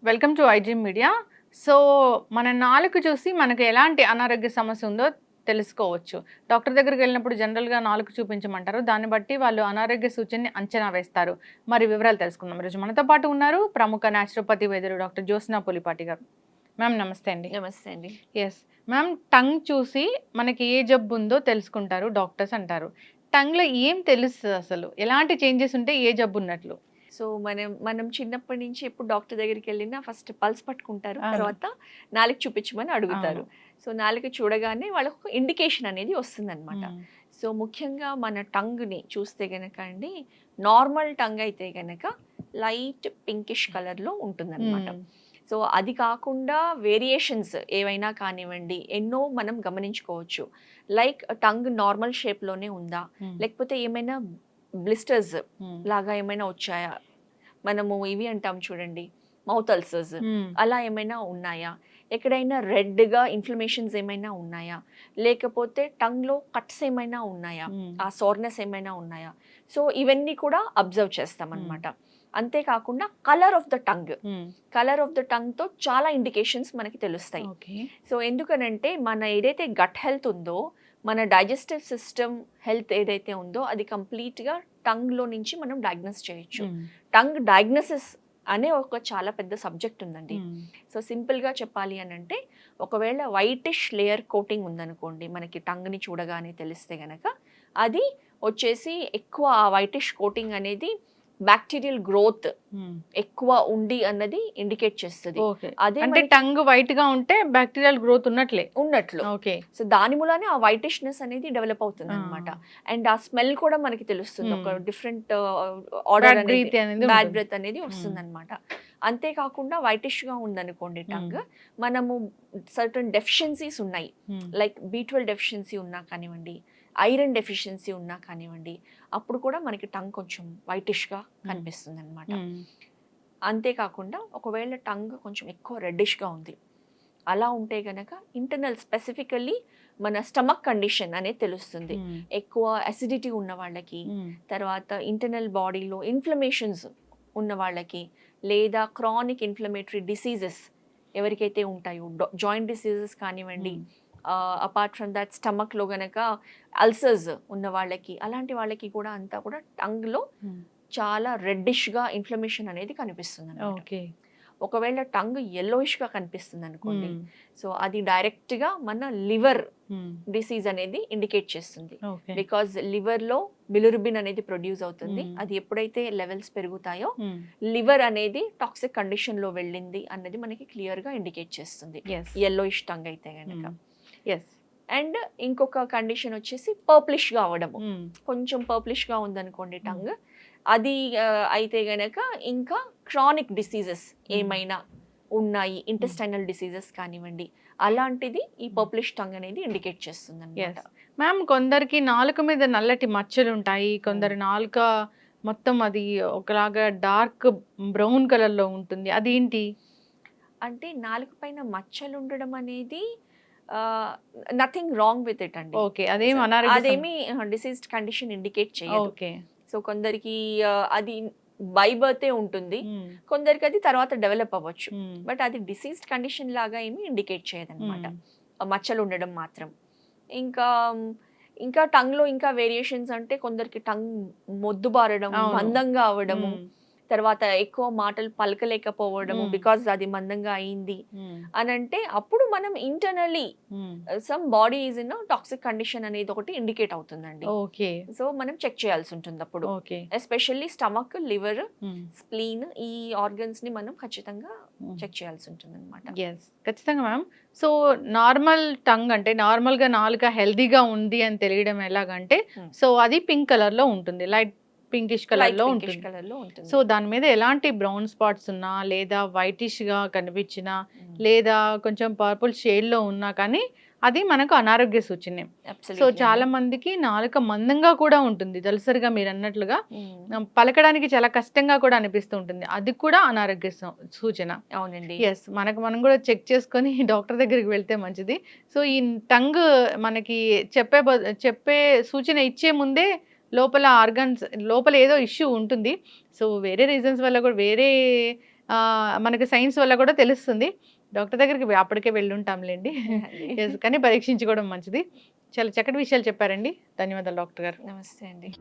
Welcome to iDream media. So, మన నాలుక చూసి మనకు ఎలాంటి అనారోగ్య సమస్య ఉందో తెలుసుకోవచ్చు. డాక్టర్ దగ్గరికి వెళ్ళినప్పుడు జనరల్‌గా నాలుక చూపించమంటారు. దాన్ని బట్టి వాళ్ళు అనారోగ్య సూచనని అంచనా వేస్తారు. మరి వివరాలు తెలుసుకుందాం. ఈరోజు మనతో పాటు ఉన్నారు ప్రముఖ న్యాచురోపతి వైద్యులు డాక్టర్ జ్యోత్స్న పులిపాటి గారు. మ్యామ్ నమస్తే అండి. నమస్తే అండి. యెస్. మ్యామ్ టంగ్ చూసి మనకి ఏ జబ్బు ఉందో తెలుసుకుంటారు డాక్టర్స్ అంటారు. టంగ్‌లో ఏం తెలుస్తది అసలు? ఎలాంటి చేంజెస్ ఉంటే ఏ జబ్బు ఉన్నట్లు? సో, మనం చిన్నప్పటి నుంచి ఎప్పుడు డాక్టర్ దగ్గరికెళ్ళినా ఫస్ట్ పల్స్ పట్టుకుంటారు. అవును. తర్వాత నాలుక చూపించమని అడుగుతారు. అవును. సో, నాలుక చూడగానే వాళ్ళకు ఇండికేషన్ అనేది వస్తుందనమాట. హ్మ్. సో, ముఖ్యంగా మన టంగ్‌ని చూస్తే గనక అండి, నార్మల్ టంగ్ అయితే గనక లైట్ పింకిష్ కలర్‌లో ఉంటుందనమాట. హ్మ్. సో, అది కాకుండా వేరియేషన్స్ ఏవైనా కానివ్వండి, ఎన్నో మనం గమనించుకోవచ్చు. లైక్ టంగ్ నార్మల్ షేప్‌లోనే ఉందా? హ్మ్. లేకపోతే ఏమైనా బ్లిస్టర్స్ హ్మ్. లాగా ఏమైనా వచ్చాయా? మనము ఇవి అంటాం చూడండి, మౌత్ అల్సర్స్ హ్మ్. అలా ఏమైనా ఉన్నాయా? ఎక్కడైనా రెడ్‌గా ఇన్‌ఫ్లమేషన్స్ ఏమైనా ఉన్నాయా? లేకపోతే టంగ్‌లో కట్స్ ఏమైనా ఉన్నాయా? హ్మ్. ఆ సోర్‌నెస్ ఏమైనా ఉన్నాయా? సో, ఇవన్నీ కూడా అబ్జర్వ్ హ్మ్. చేస్తామనమాట. అంతేకాకుండా కలర్ ఆఫ్ ద టంగ్. హ్మ్. కలర్ ఆఫ్ ద టంగ్‌తో చాలా ఇండికేషన్స్ మనకి తెలుస్తాయి. ఓకే. సో, ఎందుకనంటే మన ఏదైతే గట్ హెల్త్ ఉందో, మన డైజెస్టివ్ సిస్టమ్ హెల్త్ ఏదైతే ఉందో అది కంప్లీట్‌గా టంగ్‌లో నుంచి మనం డయాగ్నోస్ చేయొచ్చు. హ్మ్. టంగ్ డయాగ్నోసిస్ అనే ఒక చాలా పెద్ద సబ్జెక్ట్ ఉందండి. హ్మ్. సో, సింపుల్‌గా చెప్పాలి అనంటే ఒకవేళ వైటిష్ లేయర్ కోటింగ్ ఉందనుకోండి, మనకి టంగ్‌ని చూడగానే తెలిస్తే గనక, అది వచ్చేసి ఎక్కువ ఆ వైటిష్ కోటింగ్ అనేది బాక్టీరియల్ గ్రోత్ హ్మ్. ఎక్కువ ఉంది అన్నది ఇండికేట్ చేస్తది. ఓకే. అదే అంటే మనకి టంగ్ వైట్‌గా ఉంటే బాక్టీరియల్ గ్రోత్ ఉన్నట్లే. ఉన్నట్లు. ఓకే. సో, దాని మూలానే ఆ వైటిష్‌నెస్ అనేది డెవలప్ ఆ! అవుతుందనమాట. అండ్ ఆ స్మెల్ కూడా మనకి తెలుస్తుంది. ఒక హ్మ్. డిఫరెంట్ ఆర్డర్ బ్యాడ్ అనేది, బ్రీత్ అనేది బ్యాడ్ ఉంటుంది. బ్రెత్ అనేది హ్మ్. వస్తుందనమాట. అంతేకాకుండా వైటిష్‌గా ఉందనుకోండి హ్మ్. టంగ్, మనము సర్టెన్ డెఫిషియన్సీస్ ఉన్నాయి. హ్మ్. లైక్ బి12 డెఫిషియన్సీ ఉన్నా కానివ్వండి, ఐరన్ డెఫిషియన్సీ ఉన్నా కానివ్వండి, అప్పుడు కూడా మనకి టంగ్ కొంచెం వైటిష్‌గా హ్మ్. కనిపిస్తుందనమాట. హ్మ్. అంతేకాకుండా ఒకవేళ టంగ్ కొంచెం ఎక్కువ రెడ్డిష్‌గా ఉంది. అలా ఉంటే గనక ఇంటర్నల్ స్పెసిఫికల్లీ మన స్టమక్ కండిషన్ అనేది తెలుస్తుంది. హ్మ్. ఎక్కువ అసిడిటీ ఉన్న వాళ్ళకి, హ్మ్. తర్వాత ఇంటర్నల్ బాడీలో ఇన్‌ఫ్లమేషన్స్ ఉన్న వాళ్ళకి, లేదా క్రానిక్ ఇన్‌ఫ్లమేటరీ డిసీజెస్ ఎవరికైతే ఉంటాయో జాయింట్ డిసీజెస్ కానివ్వండి, హ్మ్. అపార్ట్ ఫ్రమ్ దట్ స్టమక్‌లో గనక అల్సర్స్ ఉన్న వాళ్ళకి, అలాంటి వాళ్ళకి కూడా అంతా కూడా టంగ్‌లో హ్మ్. చాలా రెడ్డిష్‌గా ఇన్‌ఫ్లమేషన్ అనేది కనిపిస్తుందనమాట. ఓకే. ఒకవేళ టంగ్ యెల్లోయిష్‌గా కనిపిస్తుందనుకోండి, హ్మ్. సో, అది డైరెక్ట్‌గా మన లివర్ హ్మ్. డిసీజ్ అనేది ఇండికేట్ చేస్తుంది. ఓకే. బికాజ్ లివర్‌లో బిలిరుబిన్ అనేది ప్రొడ్యూస్ అవుతుంది. హ్మ్. అది ఎప్పుడైతే లెవెల్స్ పెరుగుతాయో, హ్మ్. లివర్ అనేది టాక్సిక్ కండిషన్‌లో వెళ్ళింది అన్నది మనకి క్లియర్‌గా ఇండికేట్ చేస్తుంది. యెస్. యెల్లోయిష్ టంగ్ అయితే గనక. హ్మ్. యెస్. అండ్ ఇంకొక కండిషన్ వచ్చేసి పర్ప్లిష్‌గా అవ్వడము. హ్మ్. కొంచెం పర్ప్లిష్‌గా ఉందనుకోండి హ్మ్. టంగ్. అది అయితే గనక ఇంకా క్రానిక్ డిసీజెస్ హ్మ్. ఏమైనా ఉన్నాయి. హ్మ్. ఇంటెస్టైనల్ డిసీజెస్ కానివ్వండి. అలాంటిది ఈ హ్మ్. పర్ప్లిష్ టంగ్ అనేది ఇండికేట్ చేస్తుందనమాట. యెస్. మ్యామ్ కొందరికి నాలుక మీద నల్లటి మచ్చలుంటాయి. కొందరి నాలుక మొత్తం అది ఒకలాగా డార్క్ బ్రౌన్ కలర్‌లో ఉంటుంది. అదేంటి? అంటే నాలుక పైన మచ్చలు ఉండడం అనేది ఆహ్, నథింగ్ రాంగ్ విత్ ఇట్ అండి. ఓకే. అదేం సో, అనారోగ్య అదేమి డిసీజ్డ్ కండిషన్ ఇండికేట్ చేయదు. ఓకే. సో, కొందరికి అది బై బర్తే ఉంటుంది. హ్మ్. కొందరికి అది తర్వాత డెవలప్ అవ్వచ్చు. హ్మ్. బట్ అది డిసీజ్డ్ కండిషన్ లాగా ఏమి ఇండికేట్ చేయదనమాట. హ్మ్. మచ్చలు ఉండడం మాత్రం. ఇంకా ఇంకా టంగ్‌లో ఇంకా వేరియేషన్స్ అంటే కొందరికి టంగ్ మొద్దుబారడం, అవును. మందంగా అవ్వడము, హ్మ్. తర్వాత ఎక్కువ మాటలు పలకలేకపోవడము హ్మ్. బికాజ్ అది మందంగా అయింది హ్మ్. అనంటే అప్పుడు మనం ఇంటర్నల్లీ హ్మ్. Some body is in toxic condition అనేది ఒకటి ఇండికేట్ అవుతుందండి. ఓకే. సో, మనం చెక్ చేయాల్సి ఉంటుంది అప్పుడు. ఓకే. ఎస్పెషల్లీ స్టమక్, లివర్, హ్మ్. స్ప్లీన్ ఈ ఆర్గన్స్‌ని మనం ఖచ్చితంగా హ్మ్. చెక్ చేయాల్సి ఉంటుందన్నమాట. యెస్. ఖచ్చితంగా మ్యామ్. సో, నార్మల్ టంగ్ అంటే నార్మల్‌గా నాలుక హెల్తీగా ఉంది అని తెలియడం ఎలాగంటే, హ్మ్. సో, అది పింక్ కలర్‌లో ఉంటుంది. లైట్ పింకిష్ లైట్ కలర్‌లో పింకిష్ ఉంటుంది. కలర్‌లో సో, ఉంటుంది. దాని మీద ఎలాంటి బ్రౌన్ స్పాట్స్ ఉన్నా, లేదా వైటిష్‌గా కనిపించినా, హ్మ్. లేదా కొంచెం పర్పుల్ షేడ్‌లో ఉన్నా కానీ, అది మనకు అనారోగ్య సూచనే. సో, అబ్సల్యూట్‌లీ అండి. చాలా మందికి నాలుక మందంగా కూడా ఉంటుంది. దళసరిగా మీరన్నట్లుగా హ్మ్. పలకడానికి చాలా కష్టంగా కూడా అనిపిస్తూ ఉంటుంది. అది కూడా అనారోగ్య సూచన. అవునండి. యెస్. మనకు మనం గూడా చెక్ చేసుకొని డాక్టర్ దగ్గరికి వెళ్తే మంచిది. సో, ఈ టంగ్ మనకి చెప్పే సూచన ఇచ్చే ముందే లోపల ఆర్గాన్స్ లోపల ఏదో ఇష్యూ ఉంటుంది. సో, వేరే రీజన్స్ వల్ల గూడా వేరే మనకి సైన్స్ వల్ల కూడా తెలుస్తుంది. డాక్టర్ దగ్గరికి అప్పటికే వెళ్ళుంటాంలేండి. యెస్. కానీ పరీక్షించుకోవడం మంచిది. చాలా చక్కటి విషయాలు చెప్పారండి. ధన్యవాదాలు డాక్టర్ గారు. నమస్తే అండి.